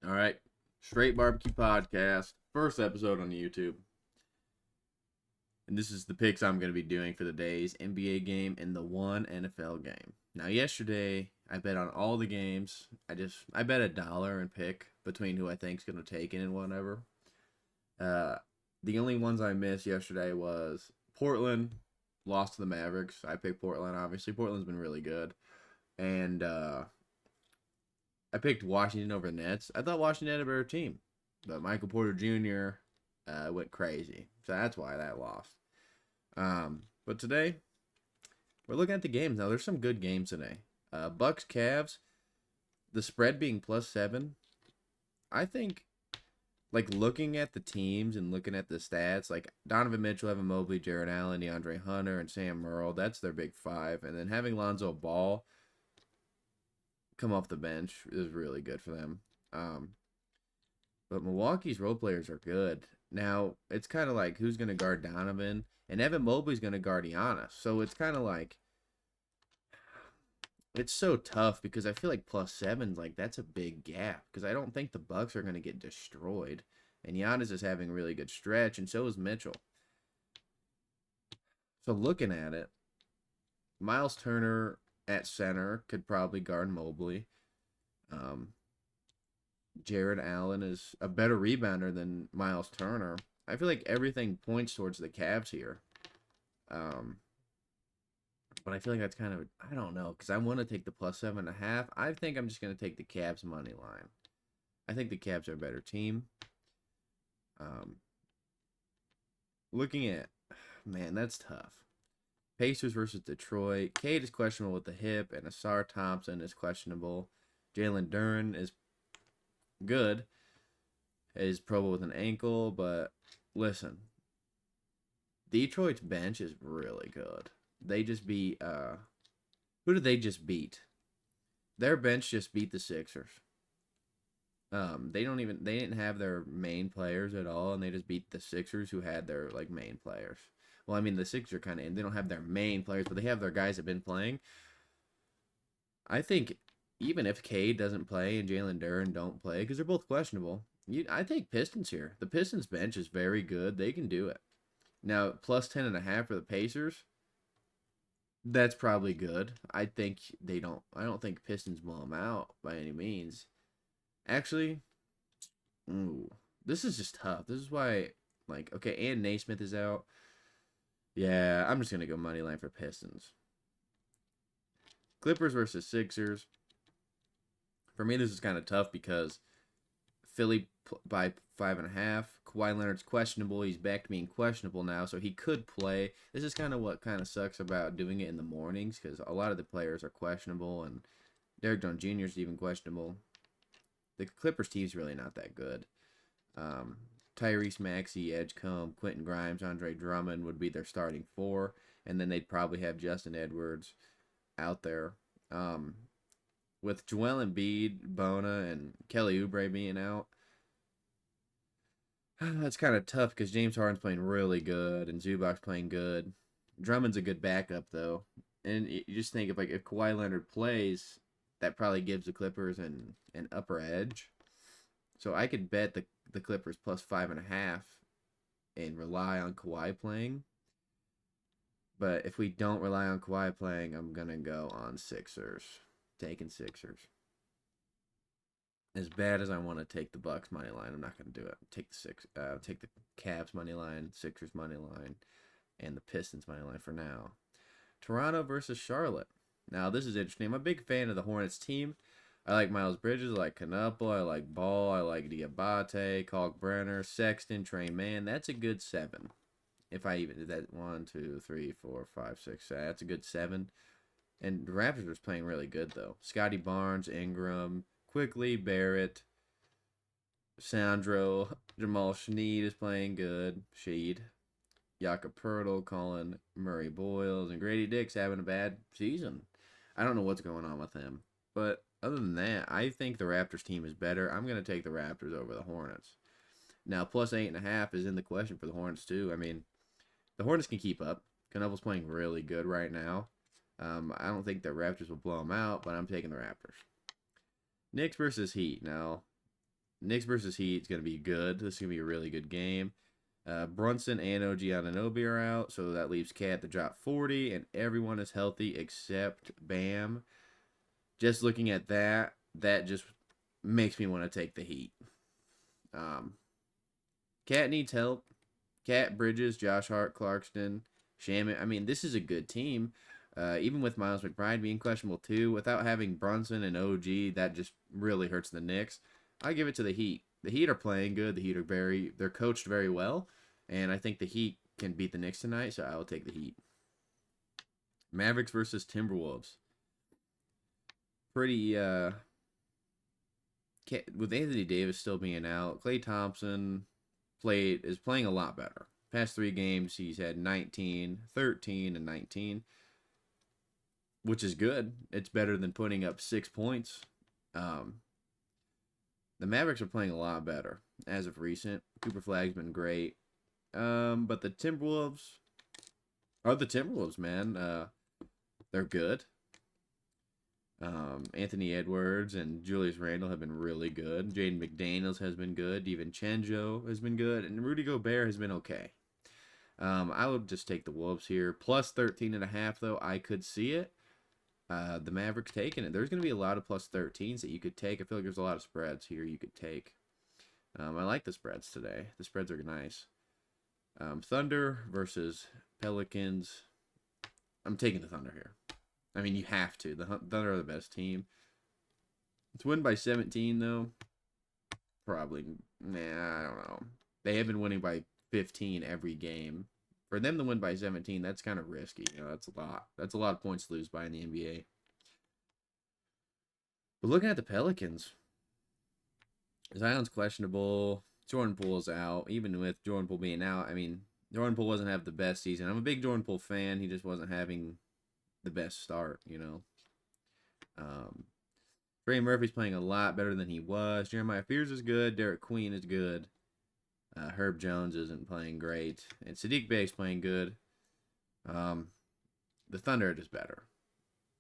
All right. Straight Barbecue Podcast. First episode on YouTube. And this is the picks I'm going to be doing for the day's NBA game and the one NFL game. Now, yesterday, I bet on all the games. I bet $1 and pick between who I think is going to take it and whatever. Uh, the only ones I missed yesterday was Portland lost to the Mavericks. I picked Portland, obviously. Portland's been really good. And I picked Washington over the Nets. I thought Washington had a better team, but Michael Porter Jr. Went crazy, so that's why that lost. But today we're looking at the games. Now there's some good games today. Bucks Cavs, the spread being +7. I think, like looking at the teams and looking at the stats, like Donovan Mitchell, Evan Mobley, Jared Allen, DeAndre Hunter, and Sam Merle. That's their big five, and then having Lonzo Ball come off the bench is really good for them. Um, but Milwaukee's role players are good. Now, it's kind of like who's going to guard Donovan, and Evan Mobley's going to guard Giannis. So it's kind of like, it's so tough because I feel like +7's like, that's a big gap because I don't think the Bucks are going to get destroyed. And Giannis is having a really good stretch, and so is Mitchell. So looking at it, Miles Turner at center could probably guard Mobley. Um, Jared Allen is a better rebounder than Miles Turner. I feel like everything points towards the Cavs here. Um, but I feel like that's kind of, I don't know, because I want to take the +7.5. I think I'm just going to take the Cavs money line. I think the Cavs are a better team. Um, looking at, man, that's tough. Pacers versus Detroit. Cade is questionable with the hip, and Asar Thompson is questionable. Jalen Duren is good. Is Provo with an ankle, but listen, Detroit's bench is really good. They just beat who did they just beat? Their bench just beat the Sixers. They didn't have their main players at all, and they just beat the Sixers who had their like main players. Well, I mean the Sixers are kind of, they don't have their main players, but they have their guys that have been playing. I think even if Cade doesn't play and Jalen Duren don't play, because they're both questionable, I take Pistons here. The Pistons bench is very good. They can do it. Now, +10.5 for the Pacers. That's probably good. I think they don't. I don't think Pistons blow them out by any means. Actually, ooh, this is just tough. This is why, like, okay, and Naismith is out. Yeah, I'm just gonna go money line for Pistons. Clippers versus Sixers. For me, this is kind of tough because Philly by 5.5. Kawhi Leonard's questionable. He's back to being questionable now, so he could play. This is kind of what kind of sucks about doing it in the mornings because a lot of the players are questionable, and Derek Jones Jr. is even questionable. The Clippers team's really not that good. Um, Tyrese Maxey, Edgecombe, Quentin Grimes, Andre Drummond would be their starting four, and then they'd probably have Justin Edwards out there. Um, with Joel Embiid, Bona, and Kelly Oubre being out, that's kind of tough because James Harden's playing really good and Zubac's playing good. Drummond's a good backup though, and you just think if Kawhi Leonard plays, that probably gives the Clippers an upper edge. So I could bet the Clippers +5.5 and rely on Kawhi playing. But if we don't rely on Kawhi playing, I'm gonna go on Sixers, taking Sixers. As bad as I want to take the Bucks money line, I'm not going to do it. Take the Cavs money line, Sixers money line, and the Pistons money line for now. Toronto versus Charlotte. Now this is interesting. I'm a big fan of the Hornets team. I like Miles Bridges, I like Knuppel, I like Ball, I like Diabate, Kalkbrenner, Sexton, Trey Mann. That's a good 7. If I even did that, 1, 2, 3, 4, 5, 6, 7. That's a good 7. And the Raptors was playing really good though. Scotty Barnes, Ingram, Quickly, Barrett, Sandro, Jamal Sneed is playing good. Sheed, Jakob Pertl, Colin Murray Boyles, and Grady Dick's having a bad season. I don't know what's going on with him. But other than that, I think the Raptors team is better. I'm going to take the Raptors over the Hornets. Now, +8.5 is in the question for the Hornets, too. I mean, the Hornets can keep up. Canova's playing really good right now. I don't think the Raptors will blow them out, but I'm taking the Raptors. Knicks versus Heat. Now, Knicks versus Heat is going to be good. This is going to be a really good game. Brunson and OG Anunoby are out, so that leaves Cat to drop 40, and everyone is healthy except Bam. Just looking at that, that just makes me want to take the Heat. Cat needs help. Cat, Bridges, Josh Hart, Clarkson, Shaman. I mean, this is a good team. Even with Miles McBride being questionable too, without having Brunson and OG, that just really hurts the Knicks. I give it to the Heat. The Heat are playing good. The Heat are they're coached very well, and I think the Heat can beat the Knicks tonight, so I will take the Heat. Mavericks versus Timberwolves. Pretty with Anthony Davis still being out, Klay Thompson is playing a lot better. Past 3 games, he's had 19, 13, and 19, which is good. It's better than putting up 6 points. The Mavericks are playing a lot better as of recent. Cooper Flag's been great. But the Timberwolves are the Timberwolves, man. They're good. Anthony Edwards and Julius Randle have been really good. Jaden McDaniels has been good. DiVincenzo has been good. And Rudy Gobert has been okay. I would just take the Wolves here. Plus 13.5, though. I could see it. The Mavericks taking it. There's going to be a lot of plus 13s that you could take. I feel like there's a lot of spreads here you could take. I like the spreads today. The spreads are nice. Thunder versus Pelicans. I'm taking the Thunder here. I mean, you have to. The Thunder are the best team. It's win by 17, though. Probably. Nah, I don't know. They have been winning by 15 every game. For them to win by 17, that's kind of risky. You know, that's a lot. That's a lot of points to lose by in the NBA. But looking at the Pelicans, Zion's questionable. Jordan Poole's out. Even with Jordan Poole being out, I mean, Jordan Poole wasn't having the best season. I'm a big Jordan Poole fan. He just wasn't having the best start, you know. Trey Murphy's playing a lot better than he was. Jeremiah Fears is good. Derek Queen is good. Herb Jones isn't playing great. And Sadiq Bey's playing good. The Thunder are just better.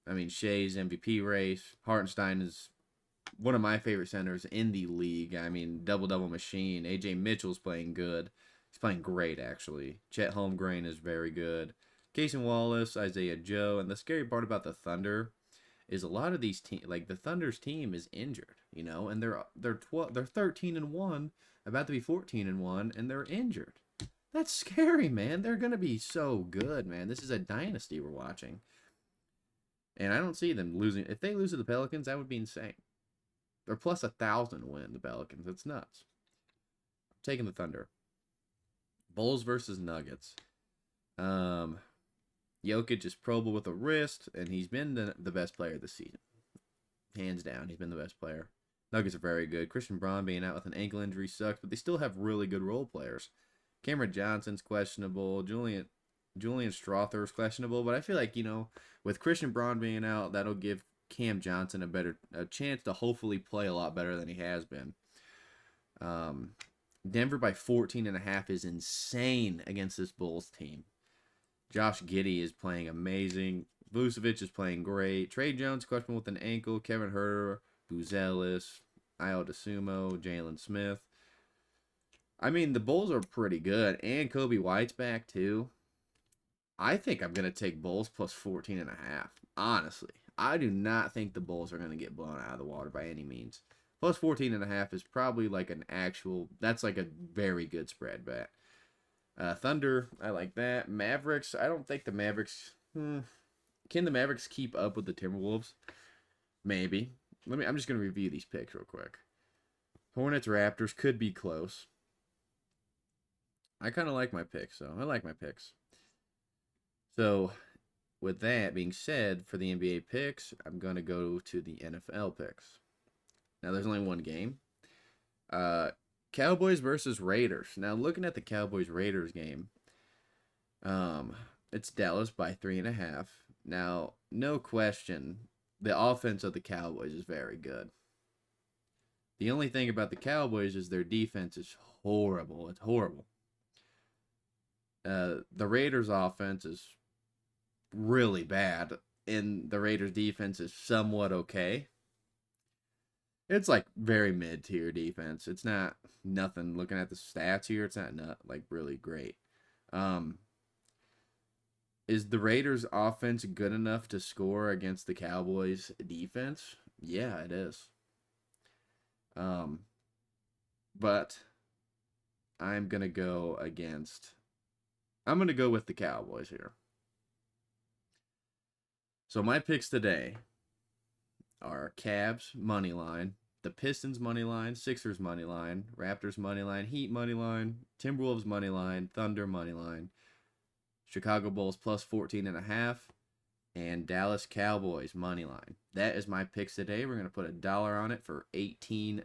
I mean, Shea's MVP race. Hartenstein is one of my favorite centers in the league. I mean, double-double machine. A.J. Mitchell's playing good. He's playing great, actually. Chet Holmgren is very good. Cason Wallace, Isaiah Joe. And the scary part about the Thunder is a lot of these teams, like the Thunder's team is injured, you know, and they're 13-1, about to be 14-1, and they're injured. That's scary, man. They're gonna be so good, man. This is a dynasty we're watching, and I don't see them losing. If they lose to the Pelicans, that would be insane. They're plus 1,000 to win the Pelicans. It's nuts. I'm taking the Thunder. Bulls versus Nuggets. Jokic is probable with a wrist, and he's been the best player this season. Hands down, he's been the best player. Nuggets are very good. Christian Braun being out with an ankle injury sucks, but they still have really good role players. Cameron Johnson's questionable. Julian Strother's questionable, but I feel like, you know, with Christian Braun being out, that'll give Cam Johnson a chance to hopefully play a lot better than he has been. Denver by 14.5 is insane against this Bulls team. Josh Giddey is playing amazing. Vucevic is playing great. Trey Jones questionable with an ankle. Kevin Huerter, Buzelis, Ayo Dosunmu, Jalen Smith. I mean, the Bulls are pretty good, and Kobe White's back too. I think I'm going to take Bulls plus 14.5. Honestly, I do not think the Bulls are going to get blown out of the water by any means. Plus 14.5 is probably like that's like a very good spread bet. Thunder, I like that. Mavericks, I don't think the Mavericks. Can the Mavericks keep up with the Timberwolves? Maybe. I'm just gonna review these picks real quick. Hornets, Raptors could be close. I kind of like my picks, so I like my picks. So, with that being said, for the NBA picks, I'm gonna go to the NFL picks. Now, there's only one game. Cowboys versus Raiders. Now, looking at the Cowboys-Raiders game, it's Dallas by 3.5. Now, no question, the offense of the Cowboys is very good. The only thing about the Cowboys is their defense is horrible. It's horrible. The Raiders' offense is really bad, and the Raiders' defense is somewhat okay. It's like very mid-tier defense. It's not nothing. Looking at the stats here, it's not like really great. Is the Raiders offense good enough to score against the Cowboys defense? Yeah, it is. Um, but I'm gonna go against. I'm gonna go with the Cowboys here. So my picks today are Cavs money line, the Pistons money line, Sixers money line, Raptors money line, Heat money line, Timberwolves money line, Thunder money line, Chicago Bulls plus 14.5, and Dallas Cowboys money line. That is my picks today. We're gonna put $1 on it for $18.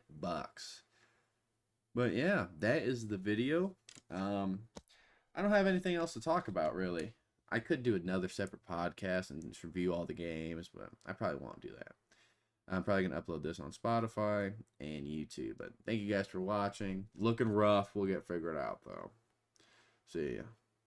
But yeah, that is the video. I don't have anything else to talk about really. I could do another separate podcast and just review all the games, but I probably won't do that. I'm probably going to upload this on Spotify and YouTube. But thank you guys for watching. Looking rough. We'll get figured out, though. See ya.